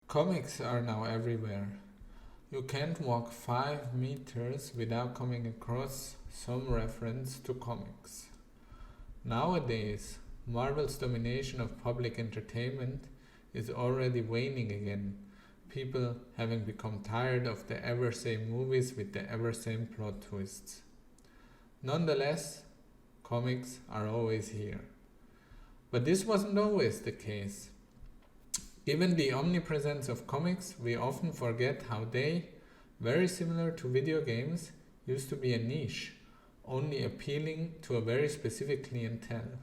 Comics are now everywhere. You can't walk 5 meters without coming across some reference to comics. Nowadays, Marvel's domination of public entertainment is already waning again, people having become tired of the ever same movies with the ever same plot twists. Nonetheless, comics are always here. But this wasn't always the case. Given the omnipresence of comics, we often forget how they, very similar to video games, used to be a niche, only appealing to a very specific clientele.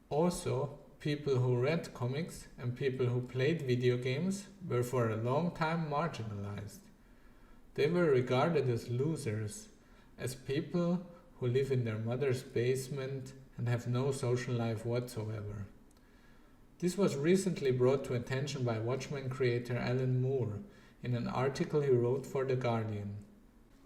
Also, people who read comics and people who played video games were for a long time marginalized. They were regarded as losers, as people who live in their mother's basement and have no social life whatsoever. This was recently brought to attention by Watchmen creator Alan Moore in an article he wrote for The Guardian.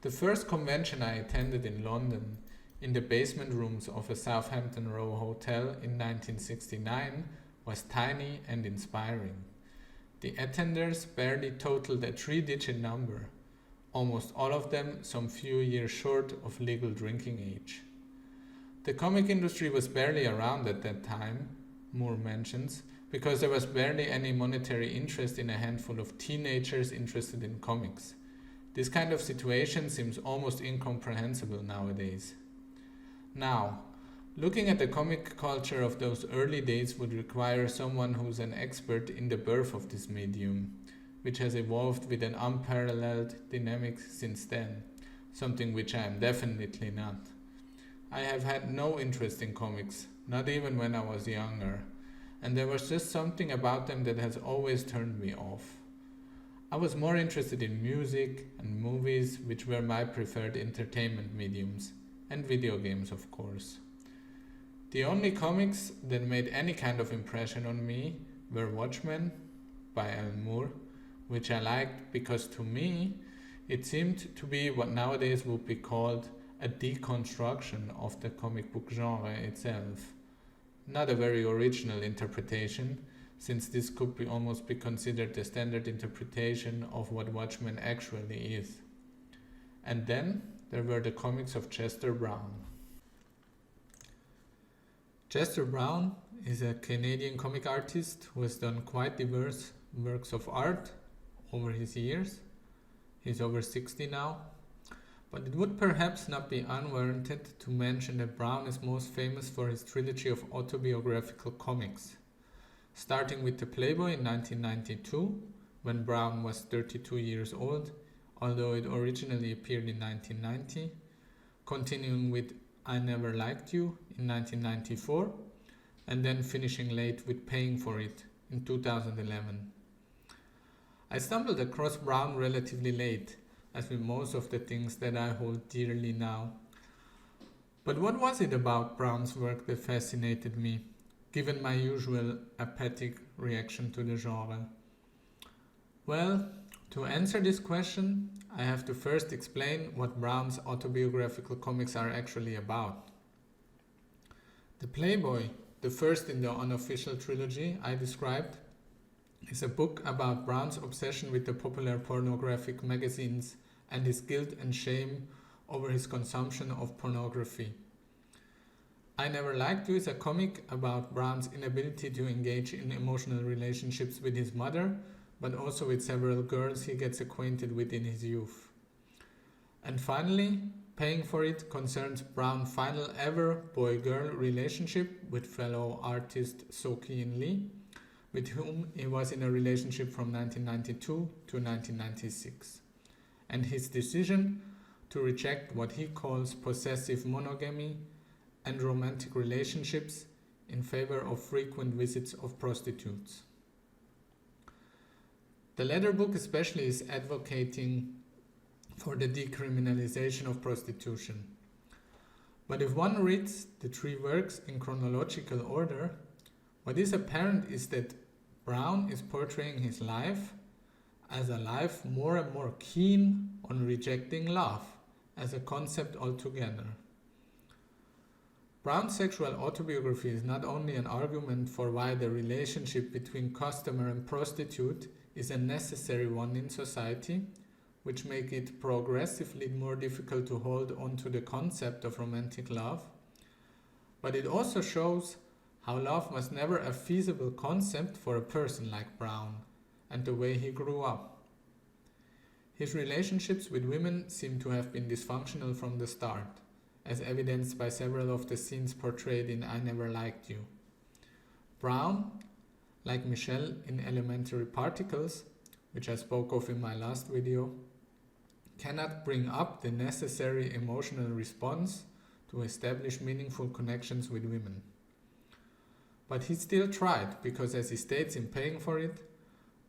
The first convention I attended in London, in the basement rooms of a Southampton Row hotel in 1969, was tiny and inspiring. The attenders barely totaled a 3-digit number, almost all of them some few years short of legal drinking age. The comic industry was barely around at that time, Moore mentions, because there was barely any monetary interest in a handful of teenagers interested in comics. This kind of situation seems almost incomprehensible nowadays. Now, looking at the comic culture of those early days would require someone who's an expert in the birth of this medium, which has evolved with an unparalleled dynamic since then, something which I am definitely not. I have had no interest in comics, not even when I was younger, and there was just something about them that has always turned me off. I was more interested in music and movies, which were my preferred entertainment mediums, and video games, of course. The only comics that made any kind of impression on me were Watchmen by Alan Moore, which I liked because to me it seemed to be what nowadays would be called a deconstruction of the comic book genre itself. Not a very original interpretation, since this could almost be considered the standard interpretation of what Watchmen actually is. And then there were the comics of Chester Brown. Chester Brown is a Canadian comic artist who has done quite diverse works of art over his years. He's over 60 now. But it would perhaps not be unwarranted to mention that Brown is most famous for his trilogy of autobiographical comics. Starting with The Playboy in 1992, when Brown was 32 years old, although it originally appeared in 1990, continuing with I Never Liked You in 1994, and then finishing late with Paying for It in 2011. I stumbled across Brown relatively late, as with most of the things that I hold dearly now. But what was it about Brown's work that fascinated me, given my usual apathic reaction to the genre? Well, to answer this question, I have to first explain what Brown's autobiographical comics are actually about. The Playboy, the first in the unofficial trilogy I described, is a book about Brown's obsession with the popular pornographic magazines and his guilt and shame over his consumption of pornography. I Never Liked You is a comic about Brown's inability to engage in emotional relationships with his mother, but also with several girls he gets acquainted with in his youth. And finally, Paying for It concerns Brown's final ever boy-girl relationship with fellow artist So-Keen Lee, with whom he was in a relationship from 1992 to 1996, and his decision to reject what he calls possessive monogamy and romantic relationships in favor of frequent visits of prostitutes. The latter book especially is advocating for the decriminalization of prostitution. But if one reads the 3 works in chronological order, what is apparent is that Brown is portraying his life as a life more and more keen on rejecting love as a concept altogether. Brown's sexual autobiography is not only an argument for why the relationship between customer and prostitute is a necessary one in society, which make it progressively more difficult to hold on to the concept of romantic love. But it also shows how love was never a feasible concept for a person like Brown and the way he grew up. His relationships with women seem to have been dysfunctional from the start, as evidenced by several of the scenes portrayed in I Never Liked You. Brown, like Michelle in Elementary Particles, which I spoke of in my last video, cannot bring up the necessary emotional response to establish meaningful connections with women. But he still tried, because as he states in Paying for It,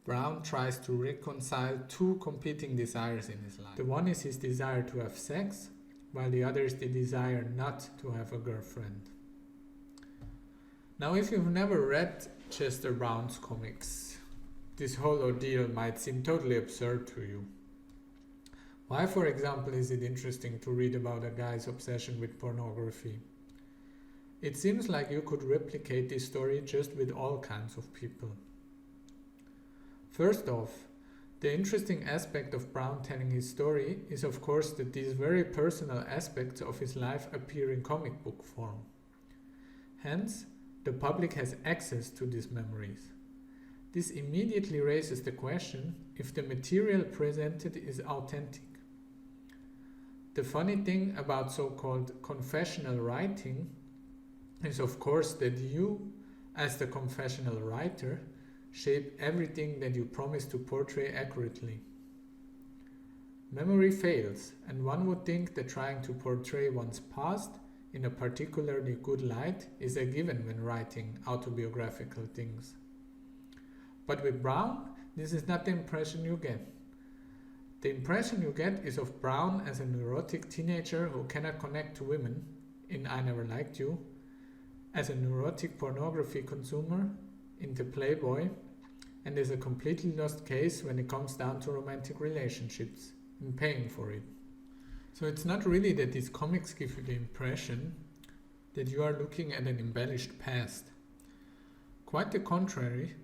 Brown tries to reconcile two competing desires in his life. The one is his desire to have sex, while the other is the desire not to have a girlfriend. Now, if you've never read Chester Brown's comics, this whole ordeal might seem totally absurd to you. Why, for example, is it interesting to read about a guy's obsession with pornography? It seems like you could replicate this story just with all kinds of people. First off, the interesting aspect of Brown telling his story is of course that these very personal aspects of his life appear in comic book form. Hence, the public has access to these memories. This immediately raises the question if the material presented is authentic. The funny thing about so-called confessional writing is of course that you, as the confessional writer, shape everything that you promise to portray accurately. Memory fails, and one would think that trying to portray one's past in a particularly good light is a given when writing autobiographical things. But with Brown, this is not the impression you get. The impression you get is of Brown as a neurotic teenager who cannot connect to women in I Never Liked You, as a neurotic pornography consumer into Playboy, and is a completely lost case when it comes down to romantic relationships and Paying for It. So it's not really that these comics give you the impression that you are looking at an embellished past. Quite the contrary,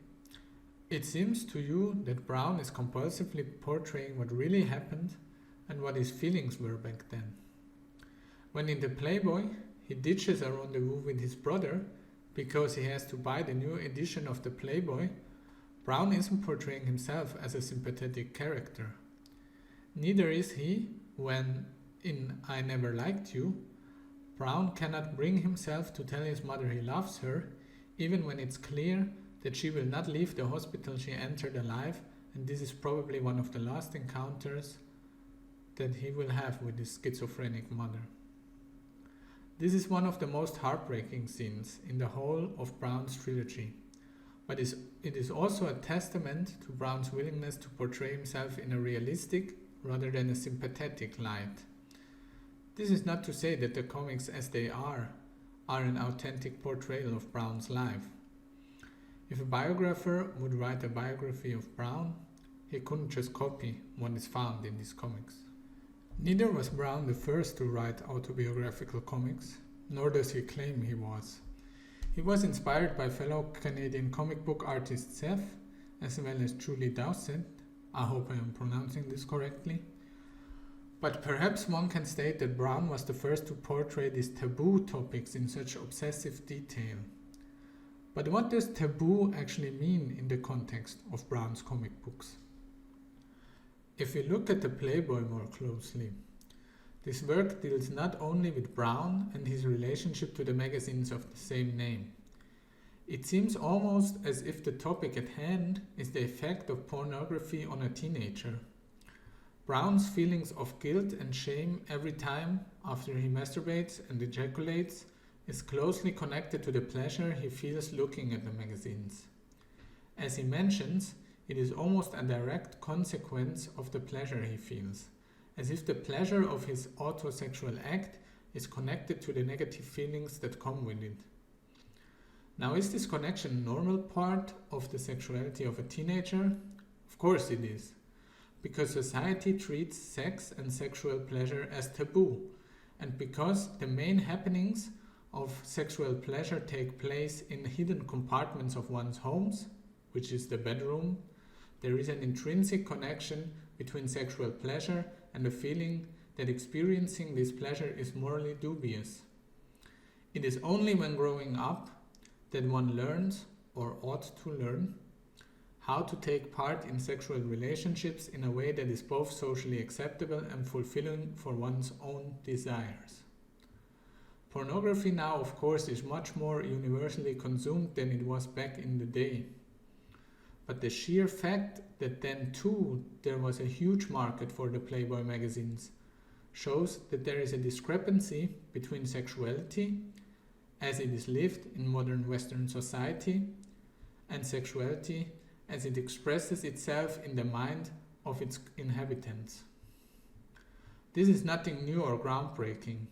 it seems to you that Brown is compulsively portraying what really happened and what his feelings were back then. When in the Playboy, he ditches a rendezvous with his brother because he has to buy the new edition of the Playboy, Brown isn't portraying himself as a sympathetic character. Neither is he when, in I Never Liked You, Brown cannot bring himself to tell his mother he loves her, even when it's clear that she will not leave the hospital she entered alive, and this is probably one of the last encounters that he will have with his schizophrenic mother. This is one of the most heartbreaking scenes in the whole of Brown's trilogy, but it is also a testament to Brown's willingness to portray himself in a realistic rather than a sympathetic light. This is not to say that the comics as they are an authentic portrayal of Brown's life. If a biographer would write a biography of Brown, he couldn't just copy what is found in these comics. Neither was Brown the first to write autobiographical comics, nor does he claim he was. He was inspired by fellow Canadian comic book artist Seth, as well as Julie Dowsett. I hope I am pronouncing this correctly. But perhaps one can state that Brown was the first to portray these taboo topics in such obsessive detail. But what does taboo actually mean in the context of Brown's comic books? If we look at the Playboy more closely, this work deals not only with Brown and his relationship to the magazines of the same name. It seems almost as if the topic at hand is the effect of pornography on a teenager. Brown's feelings of guilt and shame every time after he masturbates and ejaculates is closely connected to the pleasure he feels looking at the magazines. As he mentions, it is almost a direct consequence of the pleasure he feels, as if the pleasure of his autosexual act is connected to the negative feelings that come with it. Now, is this connection a normal part of the sexuality of a teenager? Of course it is, because society treats sex and sexual pleasure as taboo, and because the main happenings of sexual pleasure take place in hidden compartments of one's homes, which is the bedroom, there is an intrinsic connection between sexual pleasure and the feeling that experiencing this pleasure is morally dubious. It is only when growing up that one learns, or ought to learn, how to take part in sexual relationships in a way that is both socially acceptable and fulfilling for one's own desires. Pornography now, of course, is much more universally consumed than it was back in the day. But the sheer fact that then too there was a huge market for the Playboy magazines shows that there is a discrepancy between sexuality as it is lived in modern Western society and sexuality as it expresses itself in the mind of its inhabitants. This is nothing new or groundbreaking,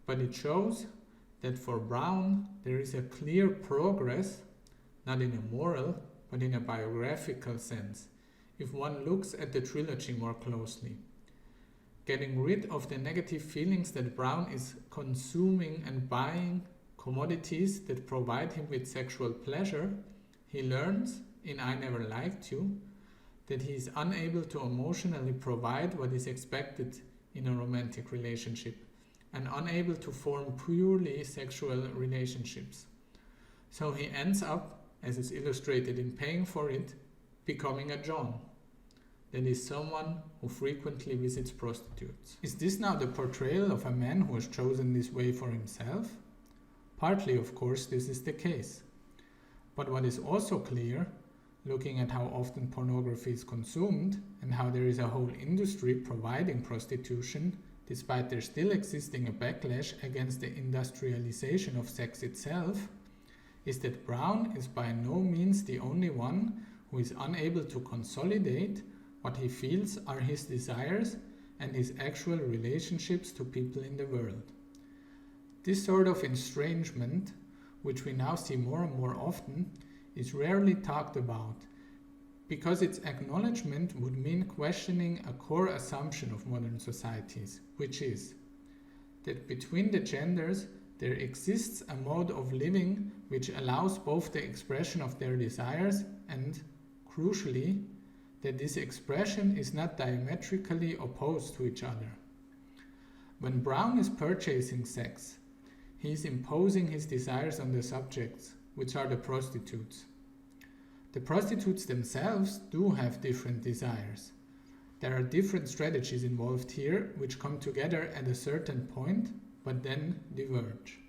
but it shows that for Brown there is a clear progress, not in a moral, but in a biographical sense, if one looks at the trilogy more closely. Getting rid of the negative feelings that Brown is consuming and buying commodities that provide him with sexual pleasure, he learns, in I Never Liked You, that he is unable to emotionally provide what is expected in a romantic relationship and unable to form purely sexual relationships. So he ends up, as is illustrated in Paying for It, becoming a John. That is someone who frequently visits prostitutes. Is this now the portrayal of a man who has chosen this way for himself? Partly, of course, this is the case. But what is also clear, looking at how often pornography is consumed and how there is a whole industry providing prostitution, despite there still existing a backlash against the industrialization of sex itself, is that Brown is by no means the only one who is unable to consolidate what he feels are his desires and his actual relationships to people in the world. This sort of estrangement, which we now see more and more often, is rarely talked about, because its acknowledgement would mean questioning a core assumption of modern societies, which is that between the genders there exists a mode of living which allows both the expression of their desires and, crucially, that this expression is not diametrically opposed to each other. When Brown is purchasing sex, he is imposing his desires on the subjects, which are the prostitutes. The prostitutes themselves do have different desires. There are different strategies involved here, which come together at a certain point, but then diverge.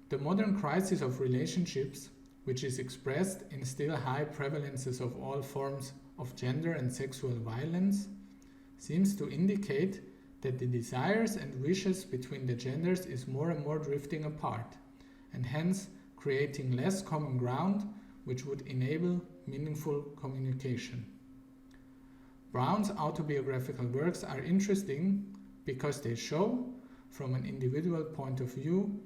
The modern crisis of relationships, which is expressed in still high prevalences of all forms of gender and sexual violence, seems to indicate that the desires and wishes between the genders is more and more drifting apart, and hence creating less common ground which would enable meaningful communication. Brown's autobiographical works are interesting because they show, from an individual point of view,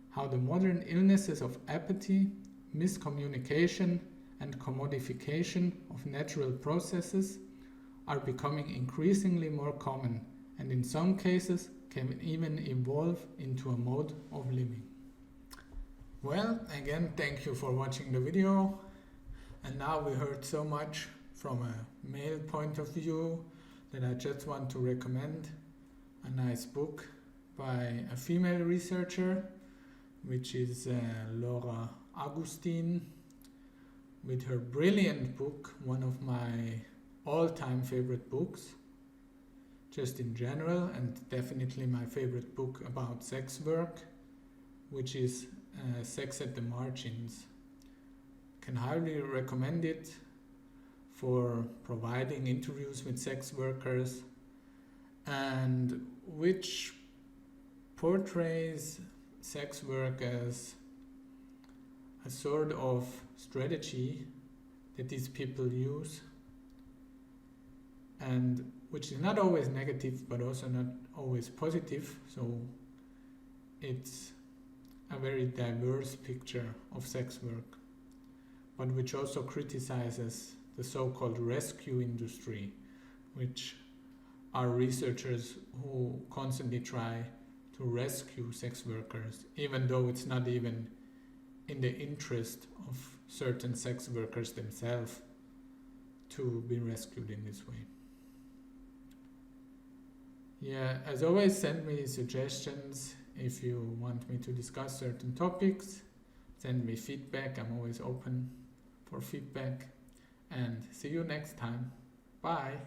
how the modern illnesses of apathy, miscommunication, and commodification of natural processes are becoming increasingly more common, and in some cases can even evolve into a mode of living. Well, again, thank you for watching the video. And now we heard so much from a male point of view that I just want to recommend a nice book by a female researcher, which is Laura Agustin, with her brilliant book, one of my all-time favorite books, just in general, and definitely my favorite book about sex work, which is Sex at the Margins. Can highly recommend it for providing interviews with sex workers, and which portrays sex work as a sort of strategy that these people use, and which is not always negative but also not always positive. So it's a very diverse picture of sex work, but which also criticizes the so-called rescue industry, which are researchers who constantly try to rescue sex workers, even though it's not even in the interest of certain sex workers themselves to be rescued in this way. Yeah, as always, send me suggestions if you want me to discuss certain topics. Send me feedback. I'm always open for feedback. And see you next time. Bye.